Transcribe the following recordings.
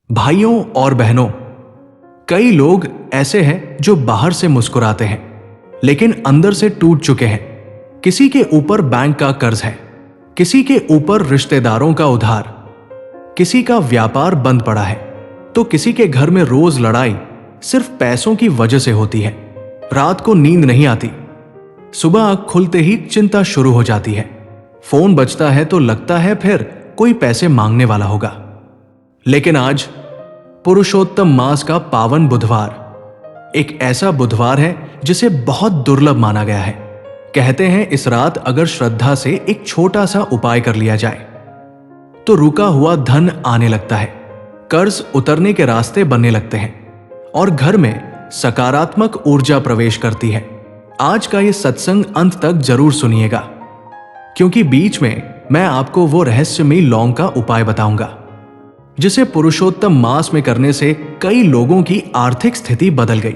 भाइयों और बहनों, कई लोग ऐसे हैं जो बाहर से मुस्कुराते हैं लेकिन अंदर से टूट चुके हैं। किसी के ऊपर बैंक का कर्ज है, किसी के ऊपर रिश्तेदारों का उधार, किसी का व्यापार बंद पड़ा है, तो किसी के घर में रोज लड़ाई सिर्फ पैसों की वजह से होती है। रात को नींद नहीं आती, सुबह आंख खुलते ही चिंता शुरू हो जाती है। फोन बजता है तो लगता है फिर कोई पैसे मांगने वाला होगा। लेकिन आज पुरुषोत्तम मास का पावन बुधवार एक ऐसा बुधवार है जिसे बहुत दुर्लभ माना गया है। कहते हैं इस रात अगर श्रद्धा से एक छोटा सा उपाय कर लिया जाए तो रुका हुआ धन आने लगता है, कर्ज उतरने के रास्ते बनने लगते हैं और घर में सकारात्मक ऊर्जा प्रवेश करती है। आज का ये सत्संग अंत तक जरूर सुनिएगा, क्योंकि बीच में मैं आपको वो रहस्यमयी लौंग का उपाय बताऊंगा जिसे पुरुषोत्तम मास में करने से कई लोगों की आर्थिक स्थिति बदल गई।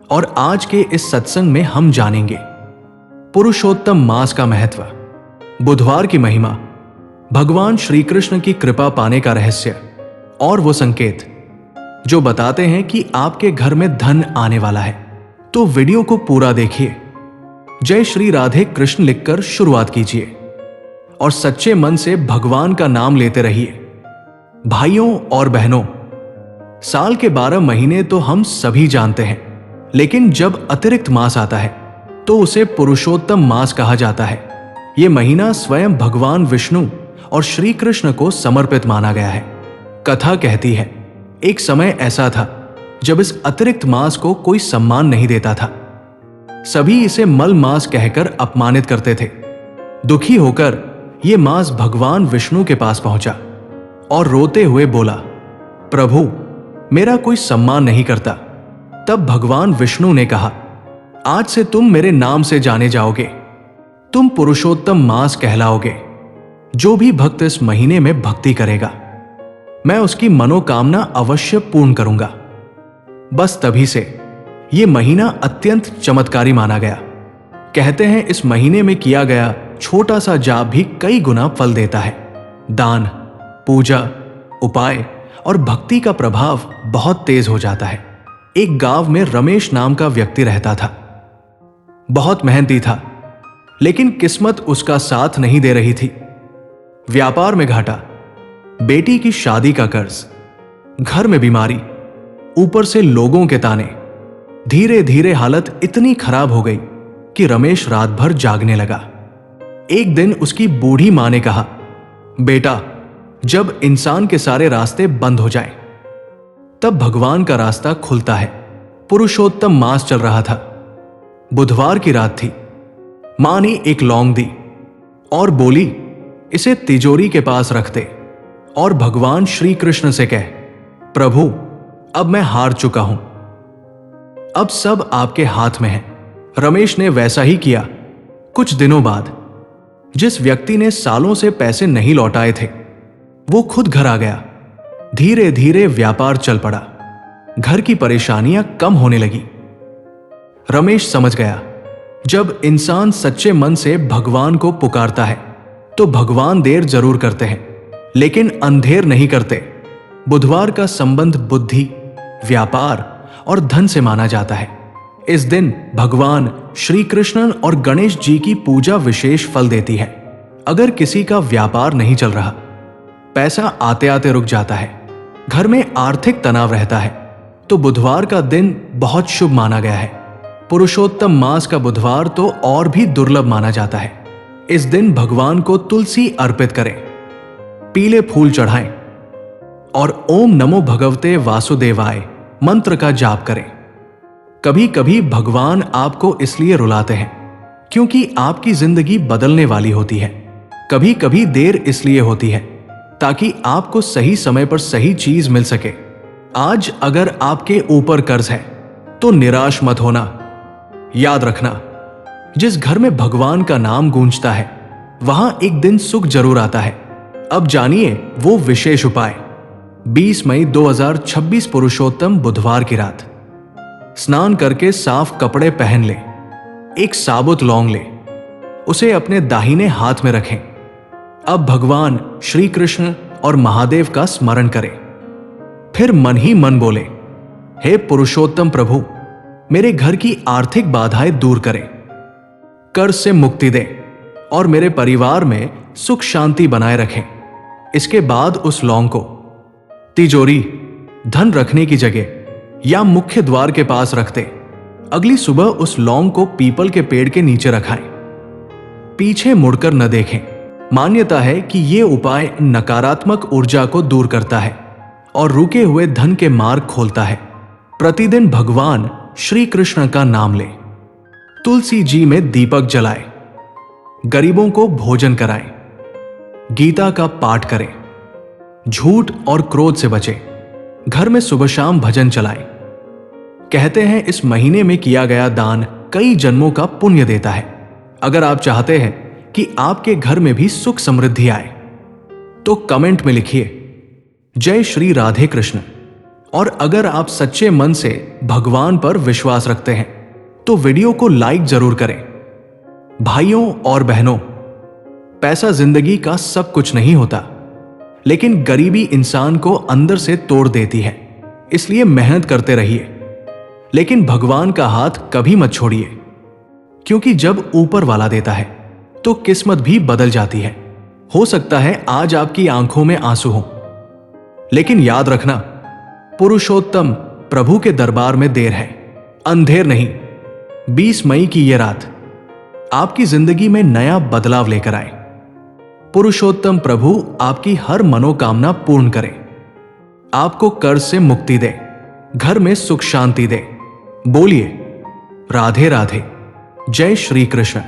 और आज के इस सत्संग में हम जानेंगे पुरुषोत्तम मास का महत्व, बुधवार की महिमा, भगवान श्री कृष्ण की कृपा पाने का रहस्य और वो संकेत जो बताते हैं कि आपके घर में धन आने वाला है। तो वीडियो को पूरा देखिए। जय श्री राधे कृष्ण लिखकर शुरुआत कीजिए और सच्चे मन से भगवान का नाम लेते रहिए। भाइयों और बहनों, साल के 12 महीने तो हम सभी जानते हैं, लेकिन जब अतिरिक्त मास आता है तो उसे पुरुषोत्तम मास कहा जाता है। यह महीना स्वयं भगवान विष्णु और श्री कृष्ण को समर्पित माना गया है। कथा कहती है एक समय ऐसा था जब इस अतिरिक्त मास को कोई सम्मान नहीं देता था। सभी इसे मल मास कहकर अपमानित करते थे। दुखी होकर यह मास भगवान विष्णु के पास पहुंचा और रोते हुए बोला, प्रभु मेरा कोई सम्मान नहीं करता। तब भगवान विष्णु ने कहा, आज से तुम मेरे नाम से जाने जाओगे, तुम पुरुषोत्तम मास कहलाओगे। जो भी भक्त इस महीने में भक्ति करेगा मैं उसकी मनोकामना अवश्य पूर्ण करूंगा। बस तभी से यह महीना अत्यंत चमत्कारी माना गया। कहते हैं इस महीने में किया गया छोटा सा जाप भी कई गुना फल देता है। दान, पूजा, उपाय और भक्ति का प्रभाव बहुत तेज हो जाता है। एक गांव में रमेश नाम का व्यक्ति रहता था। बहुत मेहनती था, लेकिन किस्मत उसका साथ नहीं दे रही थी। व्यापार में घाटा, बेटी की शादी का कर्ज, घर में बीमारी, ऊपर से लोगों के ताने। धीरे धीरे हालत इतनी खराब हो गई कि रमेश रात भर जागने लगा। एक दिन उसकी बूढ़ी मां ने कहा, बेटा जब इंसान के सारे रास्ते बंद हो जाएं, तब भगवान का रास्ता खुलता है। पुरुषोत्तम मास चल रहा था। बुधवार की रात थी। मां ने एक लौंग दी और बोली, इसे तिजोरी के पास रख दे और भगवान श्री कृष्ण से कह, प्रभु अब मैं हार चुका हूं, अब सब आपके हाथ में है। रमेश ने वैसा ही किया। कुछ दिनों बाद जिस व्यक्ति ने सालों से पैसे नहीं लौटाए थे वो खुद घर आ गया। धीरे धीरे व्यापार चल पड़ा, घर की परेशानियां कम होने लगी। रमेश समझ गया, जब इंसान सच्चे मन से भगवान को पुकारता है तो भगवान देर जरूर करते हैं, लेकिन अंधेर नहीं करते। बुधवार का संबंध बुद्धि, व्यापार और धन से माना जाता है। इस दिन भगवान श्री कृष्ण और गणेश जी की पूजा विशेष फल देती है। अगर किसी का व्यापार नहीं चल रहा, पैसा आते आते रुक जाता है, घर में आर्थिक तनाव रहता है, तो बुधवार का दिन बहुत शुभ माना गया है। पुरुषोत्तम मास का बुधवार तो और भी दुर्लभ माना जाता है। इस दिन भगवान को तुलसी अर्पित करें, पीले फूल चढ़ाएं और ओम नमो भगवते वासुदेवाय मंत्र का जाप करें। कभी कभी भगवान आपको इसलिए रुलाते हैं क्योंकि आपकी जिंदगी बदलने वाली होती है। कभी कभी देर इसलिए होती है ताकि आपको सही समय पर सही चीज मिल सके। आज अगर आपके ऊपर कर्ज है तो निराश मत होना। याद रखना, जिस घर में भगवान का नाम गूंजता है वहां एक दिन सुख जरूर आता है। अब जानिए वो विशेष उपाय। 20 मई 2026 पुरुषोत्तम बुधवार की रात स्नान करके साफ कपड़े पहन ले, एक साबुत लौंग ले, उसे अपने दाहिने हाथ में रखें। अब भगवान श्री कृष्ण और महादेव का स्मरण करें। फिर मन ही मन बोले, हे पुरुषोत्तम प्रभु, मेरे घर की आर्थिक बाधाएं दूर करें, कर्ज से मुक्ति दें और मेरे परिवार में सुख शांति बनाए रखें। इसके बाद उस लौंग को तिजोरी, धन रखने की जगह या मुख्य द्वार के पास रखते। अगली सुबह उस लौंग को पीपल के पेड़ के नीचे रखाएं। पीछे मुड़कर न देखें। मान्यता है कि यह उपाय नकारात्मक ऊर्जा को दूर करता है और रुके हुए धन के मार्ग खोलता है। प्रतिदिन भगवान श्री कृष्ण का नाम लें, तुलसी जी में दीपक जलाएं, गरीबों को भोजन कराएं, गीता का पाठ करें, झूठ और क्रोध से बचें, घर में सुबह शाम भजन चलाएं। कहते हैं इस महीने में किया गया दान कई जन्मों का पुण्य देता है। अगर आप चाहते हैं कि आपके घर में भी सुख समृद्धि आए तो कमेंट में लिखिए जय श्री राधे कृष्ण। और अगर आप सच्चे मन से भगवान पर विश्वास रखते हैं तो वीडियो को लाइक जरूर करें। भाइयों और बहनों, पैसा जिंदगी का सब कुछ नहीं होता, लेकिन गरीबी इंसान को अंदर से तोड़ देती है। इसलिए मेहनत करते रहिए, लेकिन भगवान का हाथ कभी मत छोड़िए, क्योंकि जब ऊपर वाला देता है तो किस्मत भी बदल जाती है। हो सकता है आज आपकी आंखों में आंसू हो, लेकिन याद रखना, पुरुषोत्तम प्रभु के दरबार में देर है, अंधेर नहीं। 20 मई की यह रात आपकी जिंदगी में नया बदलाव लेकर आए। पुरुषोत्तम प्रभु आपकी हर मनोकामना पूर्ण करे, आपको कर्ज से मुक्ति दे, घर में सुख शांति दे। बोलिए राधे राधे, जय श्री कृष्ण।